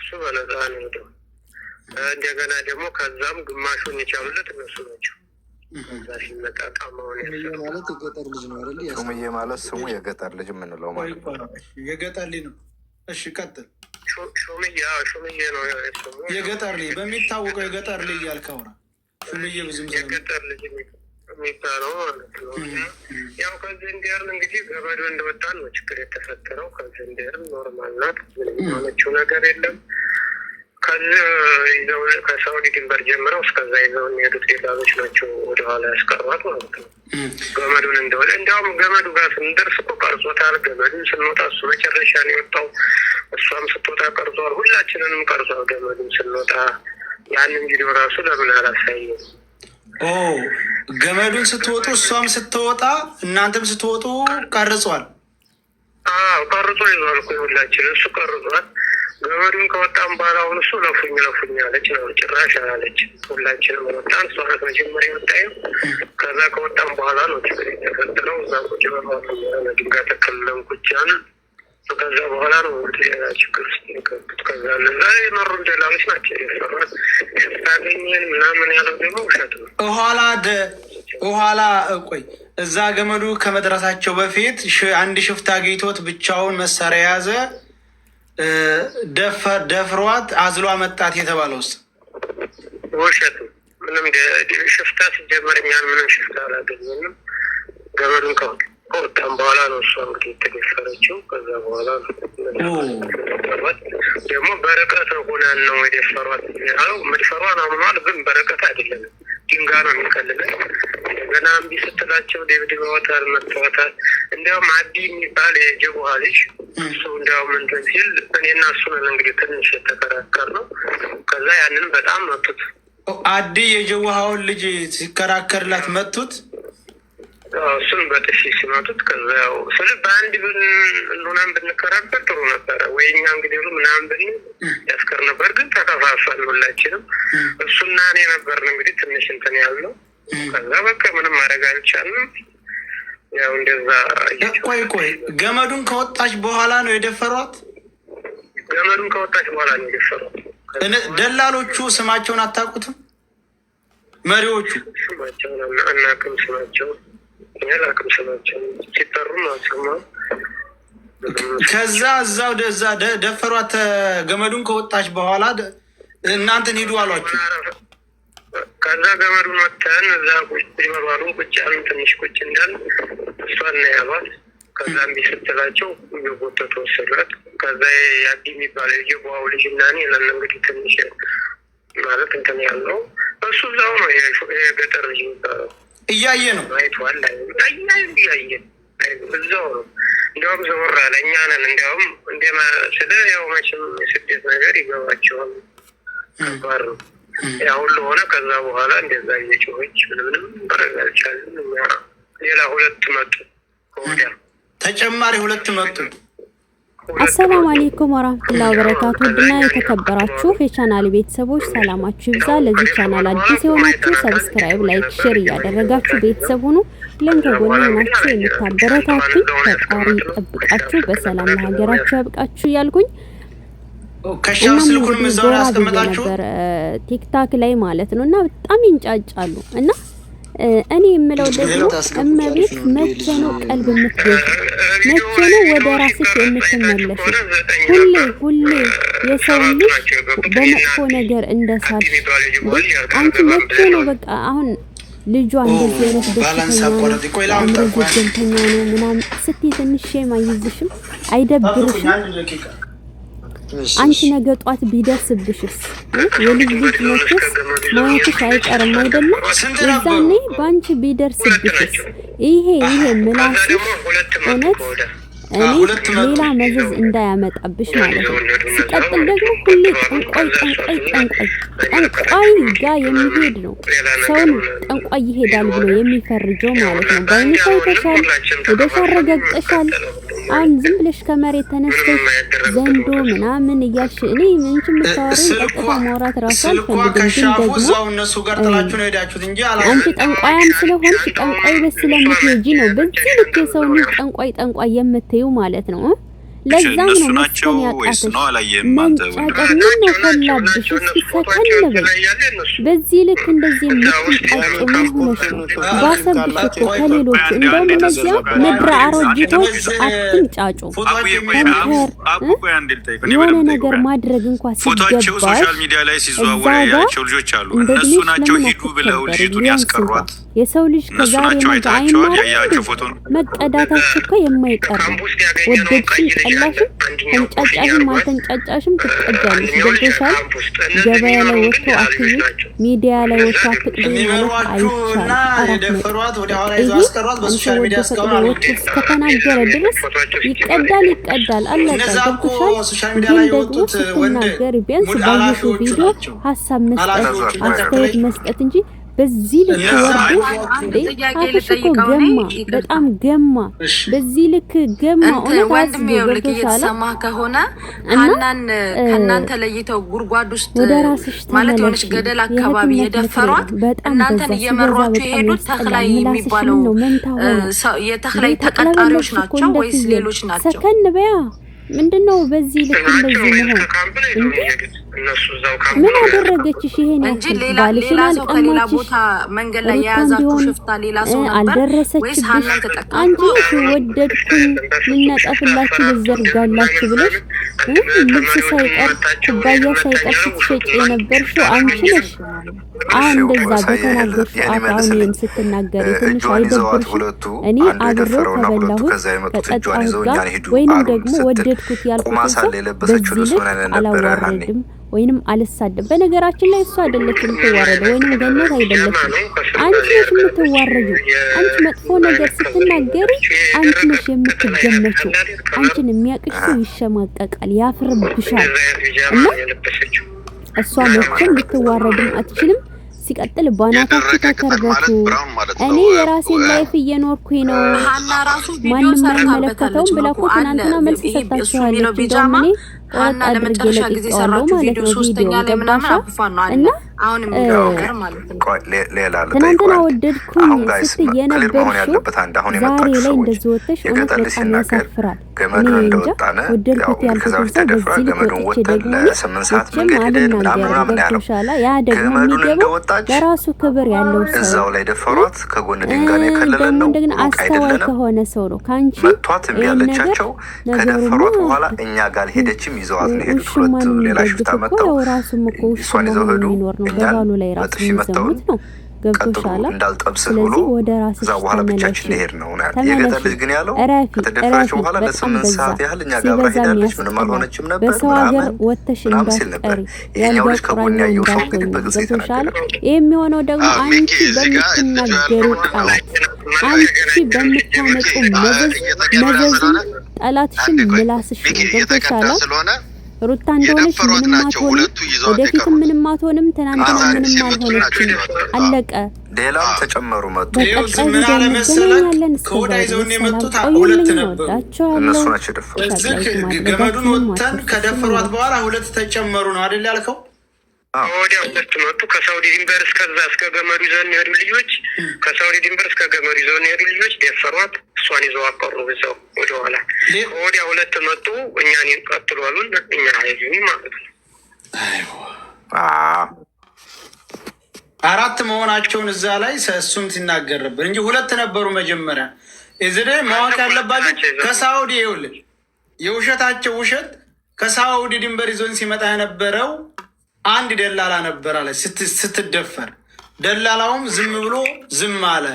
እሱ በነፃ ነው ሄደው እንደገና ደግሞ ከዛም ግማሹን የቻሉለት እነሱ ናቸው። ከዛ ሲመጣ ጣማውን ማለት የገጠር ልጅ ነው አይደል? ሹምዬ ማለት ስሙ የገጠር ልጅ የምንለው ማለት ነው። የገጠር ልጅ ነው። እሺ ቀጥል። ሹምዬ ነው ስሙ። የገጠር ልጅ በሚታወቀው የገጠር ልጅ ያልከውራ ሹምዬ ብዙም የገጠር ልጅ የሚባለው ማለት ነው። ያው ከዚህ እንዲያርን እንግዲህ ገመዱ እንደወጣ ነው ችግር የተፈጠረው። ከዚህ እንዲያርን ኖርማል ናት። ምንም የሆነችው ነገር የለም። ከዚህ ይዘው ከሳውዲ ድንበር ጀምረው እስከዛ ይዘው የሚሄዱት ሌላሎች ናቸው ወደኋላ ያስቀሯት ማለት ነው። ገመዱን እንደወደ እንዲያውም ገመዱ ጋር ስንደርስ እኮ ቀርጾታል። ገመዱን ስንወጣ እሱ መጨረሻ ነው የወጣው። እሷም ስትወጣ ቀርጿል። ሁላችንንም ቀርጿል ገመዱን ስንወጣ። ያንን ቪዲዮ ራሱ ለምን አላሳየም? ገመዱን ስትወጡ እሷም ስትወጣ እናንተም ስትወጡ ቀርጿል። ቀርጾ ይዟል እኮ ሁላችን። እሱ ቀርጿል። ገመዱን ከወጣም በኋላ አሁን እሱ ለፉኝ አለች ነው ጭራሽ አለች። ሁላችንም ወጣን። እሷ ናት መጀመሪያ የወጣየው። ከዛ ከወጣም በኋላ ነው ችግር የተፈጠረው። እዛ ቁጭ በማለ ድንጋይ ተከልለን ቁጭን። ከዛ በኋላ ነው ሌላ ችግር ውስጥ የገቡት። ከዛ እነዛ የመሩ ደላሎች ናቸው የሰራት ታገኘን ምናምን ያለው ደግሞ ውሸት ነው። ኋላ ቆይ እዛ ገመዱ ከመድረሳቸው በፊት አንድ ሽፍታ አግኝቶት ብቻውን መሳሪያ የያዘ ደፍሯት አዝሏ መጣት የተባለው ውስጥ ውሸት ነው። ምንም ሽፍታ ሲጀመር እኛን ምንም ሽፍታ አላገኘንም። ገመዱን ከወጣም በኋላ ነው እሷ እንግዲህ የተደፈረችው። ከዛ በኋላ ደግሞ በርቀት ሆነን ነው የደፈሯት። መድፈሯን አምኗል፣ ግን በርቀት አይደለም። ድንጋይ ነው የሚቀልለን። እንደገና እምቢ ስትላቸው ደብድበዋታል፣ መተዋታል። እንዲያውም አዲ የሚባል የጀቡሃ ልጅ እሱ እንዲያውም እንትን ሲል እኔና እሱ ነን እንግዲህ ትንሽ የተከራከር ነው። ከዛ ያንን በጣም መቱት። አዲ የጀቡሃውን ልጅ ሲከራከርላት መቱት። እሱን በጥፊ ሲመቱት። ከዛ ያው ስለ በአንድ ሆነን ብንከራከር ጥሩ ነበረ ወይ እኛ እንግዲህ ምናምን ብን ያስከር ነበር። ግን ተከፋፈል ሁላችንም። እሱና እኔ ነበርን እንግዲህ ትንሽ እንትን ያልነው። ከዛ በቃ ምንም ማድረግ አልቻልንም። ያው እንደዛ ቆይ ገመዱን ከወጣች በኋላ ነው የደፈሯት? ገመዱን ከወጣች በኋላ ነው የደፈሯት። ደላሎቹ ስማቸውን አታውቁትም? መሪዎቹ ስማቸውን አናውቅም። ስማቸውን ያላቅም ስማቸው ሲጠሩም አልሰማም። ከዛ እዛው ደፈሯት። ገመዱን ከወጣች በኋላ እናንተን ሂዱ አሏችሁ። ከዛ ገመዱን ወጥተን እዛ ቁጭ ይበባሉ። ቁጭ ያሉን ትንሽ ቁጭ እንዳል እሷን ያሏት። ከዛ እምቢ ስትላቸው እየጎተቱ ወሰዷት። ከዛ የአዲ የሚባለው የጀቡሃው ልጅ እና እኔ ነን እንግዲህ ትንሽ ማለት እንትን ያለው እሱ እዛው ነው የገጠር ልጅ የሚባለው። እያየ ነው አይቷል። እያየ እዛው ነው። እንዲያውም ዘወር አለ። እኛ ነን እንዲያውም ስለ ያው መቼም የስደት ነገር ይገባቸዋል። ከባድ ነው። ያ ሁሉ ሆነ። ከዛ በኋላ እንደዛ እየጮኸች ምንም ማድረግ አልቻልንም። እኛ ሌላ ሁለት መጡ ከወዲያ ተጨማሪ ሁለት መጡ። አሰላሙ አለይኩም ወራህመቱላሂ ወበረካቱ። ውድና የተከበራችሁ የቻናል ቤተሰቦች ሰላማችሁ ይብዛ። ለዚህ ቻናል አዲስ የሆናችሁ ሰብስክራይብ፣ ላይክ፣ ሼር እያደረጋችሁ ቤተሰብ ሁኑ። ለንከጎን ሆናችሁ የምታበረታቱኝ ፈጣሪ ጠብቃችሁ በሰላም ለሀገራችሁ ያብቃችሁ እያልኩኝ ከሻው ስልኩን መዛው ያስቀመጣችሁ ነበር ቲክታክ ላይ ማለት ነው። እና በጣም ይንጫጫሉ። እና እኔ የምለው ደግሞ እመቤት መቼ ነው ቀልብ የምትገዢ? መቼ ነው ወደ ራስሽ የምትመለሽ? ሁሌ የሰው ልጅ በመጥፎ ነገር እንደሳልሽ አንቺ መቼ ነው በቃ አሁን ልጇ እንደዚህ አይነት በሽተኛ ነው ምናምን ስትይ ትንሽ ሼም አይዝሽም? አይደብርሽም? አንቺ ነገ ጧት ቢደርስብሽስ? የልጅ ልጅ መቼስ ማየትሽ አይቀርም አይደለም? የዛኔ በአንቺ ቢደርስብሽስ? ይሄ ምላስሽ እውነት እኔ ሌላ መዘዝ እንዳያመጣብሽ ማለት ነው። ሲቀጥል ደግሞ ሁሌ ጠንቋይ ጋር የሚሄድ ነው ሰውን ጠንቋይ ይሄዳል ብሎ የሚፈርጀው ማለት ነው። በአይንሽ አይተሻል፣ ሄደሽ አረጋግጠሻል። አሁን ዝም ብለሽ ከመሬት ተነስተሽ ዘንዶ ምናምን እያልሽ እኔ ምን የምታወሪው ቀጥታ ማውራት ራሱ አልፈልግም። ግን ደግሞ አንቺ ጠንቋያም ስለሆንሽ ጠንቋይ በስ ስለምትሄጂ ነው በዚህ ልክ የሰው ልጅ ጠንቋይ የምትይው ማለት ነው። ለዛም ነው መስከን ያቃተሽ መንጫጫት ምን ፈላብሽ እስኪ ሰከን በይ በዚህ ልክ እንደዚህ የምትንጫጩ ምን ሆነሽ ነው ባሰብሽ እኮ ከሌሎቹ እንደውም እነዚያ ምድረ አሮጊቶች አትንጫጩ የሆነ ነገር ማድረግ እንኳን ፎቶአቸው ሶሻል ሚዲያ ላይ ሲዘዋወር ያያቸው ልጆች አሉ እነሱ ናቸው ሂዱ ብለው ልጅቱን ያስቀሯት የሰው ልጅ ከዛሬ ነገ አይማርም መቀዳታችሁ እኮ የማይቀር ወደድሽም ጠላሽም ተንጫጫሽም አልተንጫጫሽም ትቀጃለሽ ገብቶሻል ገበያ ላይ ወጥቶ አትይ ሚዲያ ላይ ወጥቶ አትቅዱ ማለት አይቻልም የደፈሯት ወደ ኋላ ይዘው አስቀሯት በሶሻል ሚዲያ እስካሁን ከተናገረ ድረስ ይቀዳል አለቀ ገብቶሻል ግን ደግሞ ስትናገር ቢያንስ ባየሽው ቪዲዮ ሀሳብ መስጠት አስተያየት መስጠት እንጂ በዚህ ልክ ወርዱ አፍሽ እኮ ገማ በጣም ገማ በዚህ ልክ ገማ ወንድም ይኸውልህ እየተሰማህ ከሆነ ሀናን ከእናንተ ለይተው ጉድጓድ ውስጥ ማለት ሆነሽ ገደል አካባቢ የደፈሯት እናንተን እየመሯችሁ የሄዱት ተክላይ የሚባለው የተክላይ ተቀጣሪዎች ናቸው ወይስ ሌሎች ናቸው? ሰከን በያ ምንድነው በዚህ ልክ እንደዚህ ነው እንዴ? ምን አደረገችሽ? ይሄን እንጂ ሌላ ሰው ከሌላ ቦታ መንገድ ላይ የያዛችሁ ሽፍታ ሌላ ሰው ነበር ወይስ ሀናን ተጠቃሚ? አንቺ ወደድኩኝ ልነጠፍላችሁ ልዘርጋላችሁ ብለሽ ልብስ ሳይቀር ኩባያ ሳይቀር ስትሸጪ የነበርሽው አንቺ ነሽ። እንደዛ በተናገርሽው አሁን ስትናገሪ ትንሽ አይደብርሽም? እኔ አብሬው ከበላሁት ከጠጣሁት ጋር ወይንም ደግሞ ወደድኩት ያልኩት ሰው በዚህ ልክ አላዋረድም ወይንም አልሳደብ። በነገራችን ላይ እሱ አይደለችም የምትዋረደው ወይንም ገነት አይደለችም አንቺ ነሽ የምትዋረጂው። አንቺ መጥፎ ነገር ስትናገሪ አንቺ ነሽ የምትገመችው። አንቺን የሚያቅሽ ሰው ይሸማቀቃል፣ ያፍርብሻል። እና እሷ መቼም ልትዋረድም አትችልም። ሲቀጥል ባናታችሁ ተከርበቱ። እኔ የራሴን ላይፍ እየኖርኩኝ ነው ማንም አይመለከተውም ብላ እኮ ትናንትና መልስ ሰጣችኋለች። እንደውም እኔ ቆረጥ አድርጌ ለቅቄዋለሁ ማለት ነው ቪዲዮ ገባሻ? እና ትናንትና ወደድኩኝ ስትይ የነበርሽው ዛሬ ላይ እንደዚህ ወጥተሽ እውነት በጣም ያሳፍራል። እኔ እንጃ ወደድኩት ያልኩት ሰው በዚህ ልክ ወጥቼ ደግሞ መቼም አልናገርም። ገብቶሻል? ያ ደግሞ የሚገባው ለራሱ ክብር ያለው ሰው እዛው ላይ ደፈሯት ከጎን ድንጋይ ላይ ከለለ ነው እንደገና አስተዋይ ከሆነ ሰው ነው ካንቺ መቷት ያለቻቸው ከደፈሯት በኋላ እኛ ጋር ሄደችም ይዘዋት ነው ሄዱት። ሁለት ሌላ ሽፍታ መጣው ራሱም እኮ እሷን ይዘው ሄዱ። በባሉ ላይ ራሱ የሚሰሙት ነው። ገብቶሻል? ስለዚህ ወደ ራስሽ እዛ በኋላ ብቻችን ልሄድ ነው ያለው። የገጠር ልጅ ግን ያለው ከተደፈረችው በኋላ ለ8 ሰዓት ያህል እኛ ጋር ሄዳለች። ምንም አልሆነችም ነበር። በሰው ሀገር ወጥተሽ እንዳትቀሪ ያኛው ልጅ ከጎን ያየው ሰው እንግዲህ በግልጽ ይተናገራል። የሚሆነው ደግሞ አንቺ በምትናገሩ ቃላት አንቺ በምታመጡ መዘዝ ጠላትሽን ምላስሽ ነው። ገብቶሻል? ሩታ እንደሆነች ምንም አትሆንም፣ ወደፊትም ምንም አትሆንም፣ ትናንትና ምንም አልሆነችም። አለቀ። ሌላም ተጨመሩ መጡ። በቀጣይ ቪዲዮ እንገናኛለን። እስከዛ ድረስ ሁለት ነበሩ እነሱ ናቸው የደፈሩት። ገመዱን ወጥተን ከደፈሯት በኋላ ሁለት ተጨመሩ ነው አይደል ያልከው? ወዲያ ሁለት መጡ። ከሳውዲ ድንበር እስከዛ እስከ ገመዱ ይዘውን የሄዱ ልጆች ከሳውዲ ድንበር እስከ ገመዱ ይዘውን የሄዱ ልጆች ደፈሯት። እሷን ይዘው አቀሩ በዛው ወደኋላ። ወዲያ ሁለት መጡ። እኛን ቀጥሉ አሉን። እኛ አይዙኝ ማለት ነው። አራት መሆናቸውን እዛ ላይ እሱም ሲናገር ነበር እንጂ ሁለት ነበሩ መጀመሪያ። እዚህ ላይ ማወቅ ያለባቸው ከሳውዲ ይኸውልህ የውሸታቸው ውሸት ከሳውዲ ድንበር ይዞን ሲመጣ የነበረው አንድ ደላላ ነበር አለ ስትደፈር። ደላላውም ዝም ብሎ ዝም አለ።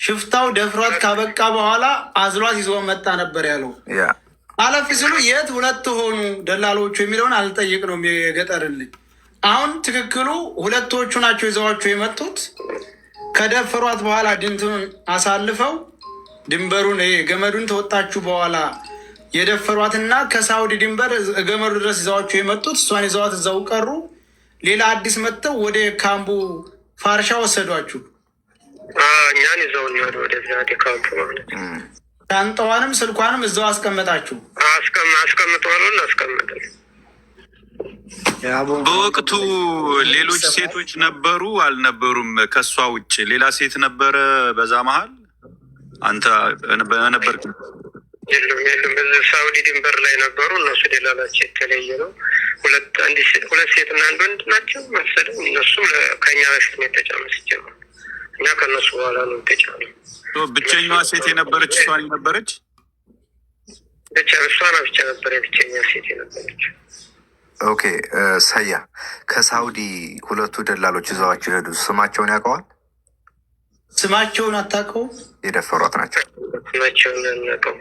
ሽፍታው ደፍሯት ካበቃ በኋላ አዝሏት ይዞ መጣ ነበር ያለው። አለፍ ሲሉ የት ሁለት ሆኑ ደላሎቹ የሚለውን አልጠይቅ ነው የገጠርልኝ። አሁን ትክክሉ ሁለቶቹ ናቸው ይዘዋቸው የመጡት። ከደፈሯት በኋላ ድንቱን አሳልፈው ድንበሩን ገመዱን ተወጣችሁ በኋላ የደፈሯትና ከሳውዲ ድንበር ገመዱ ድረስ ይዘዋቸው የመጡት እሷን ይዘዋት እዛው ቀሩ። ሌላ አዲስ መጥተው ወደ ካምቡ ፋርሻ ወሰዷችሁ። እኛን ይዘው ወደዚያ ካምፑ ማለት ሻንጣዋንም ስልኳንም እዛው አስቀመጣችሁ። አስቀምጠዋሉን አስቀምጠን። በወቅቱ ሌሎች ሴቶች ነበሩ አልነበሩም? ከሷ ውጭ ሌላ ሴት ነበረ በዛ መሀል አንተ በነበር? የሉም። በዚህ ሳውዲ ድንበር ላይ ነበሩ። እነሱ ደላላቸው የተለየ ነው። ሁለት ሴትና አንድ ወንድ ናቸው መሰለኝ። እነሱ ከኛ በፊት ነው የተጫኑ ሲጀምሩ፣ እኛ ከእነሱ በኋላ ነው የተጫኑ። ብቸኛዋ ሴት የነበረች እሷ ነበረች። እሷ ብቻ ነበረ ብቸኛ ሴት የነበረች። ኦኬ ሰያ ከሳውዲ ሁለቱ ደላሎች ይዘዋቸው ሄዱ። ስማቸውን ያውቀዋል? ስማቸውን አታውቀውም? የደፈሯት ናቸው። ስማቸውን አናውቀውም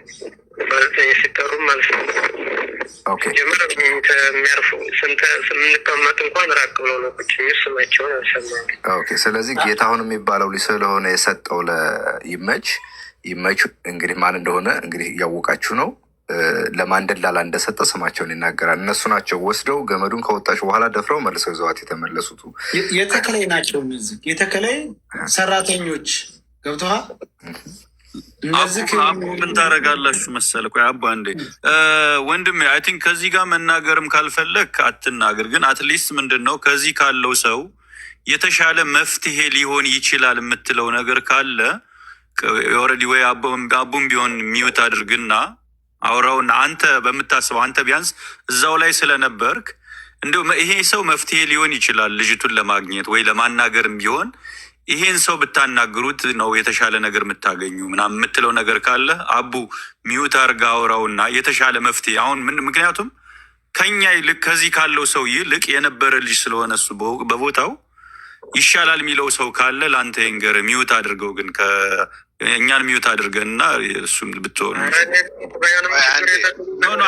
ማለት ሲጠሩ ማለት ነው። ጀምረ የሚያርፉ ስንቀመጥ እንኳን ራቅ ብለው ነው ቁጭ የሚል ስማቸውን አልሰማሁም። ኦኬ ስለዚህ ጌታሁን የሚባለው ልጅ ስለሆነ የሰጠው ለይመች እንግዲህ ማን እንደሆነ እንግዲህ እያወቃችሁ ነው። ለማን ደላላ እንደሰጠ ስማቸውን ይናገራል። እነሱ ናቸው ወስደው ገመዱን ከወጣች በኋላ ደፍረው መልሰው ይዘዋት የተመለሱት። የተከላይ ናቸው እነዚህ የተከላይ ሰራተኞች ገብተዋል። ምን ታደርጋላችሁ መሰለህ? ቆይ አባ እንዴ ወንድሜ አይ ቲንክ ከዚህ ጋር መናገርም ካልፈለግ አትናገር። ግን አትሊስት ምንድን ነው ከዚህ ካለው ሰው የተሻለ መፍትሄ ሊሆን ይችላል የምትለው ነገር ካለ ኦልሬዲ ወይ አቡም ቢሆን ሚዩት አድርግና አውራውና አንተ በምታስበው አንተ ቢያንስ እዛው ላይ ስለነበርክ እንደው ይሄ ሰው መፍትሄ ሊሆን ይችላል ልጅቱን ለማግኘት ወይ ለማናገርም ቢሆን ይሄን ሰው ብታናግሩት ነው የተሻለ ነገር የምታገኙ ምናምን የምትለው ነገር ካለ አቡ ሚዩት አድርጋ አውራውና የተሻለ መፍትሄ አሁን ምክንያቱም ከኛ ይልቅ ከዚህ ካለው ሰው ይልቅ የነበረ ልጅ ስለሆነ እሱ በቦታው ይሻላል የሚለው ሰው ካለ ለአንተ ይንገር። ሚዩት አድርገው ግን እኛን ሚዩት አድርገንና እሱን ብትሆኑ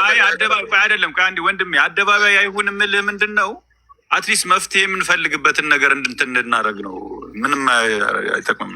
አይ አደባባይ አይደለም። ከአንድ ወንድሜ አደባባይ አይሁን የምልህ ምንድን ነው አትሊስት መፍትሄ የምንፈልግበትን ነገር እንድናደርግ ነው። ምንም አይጠቅምም።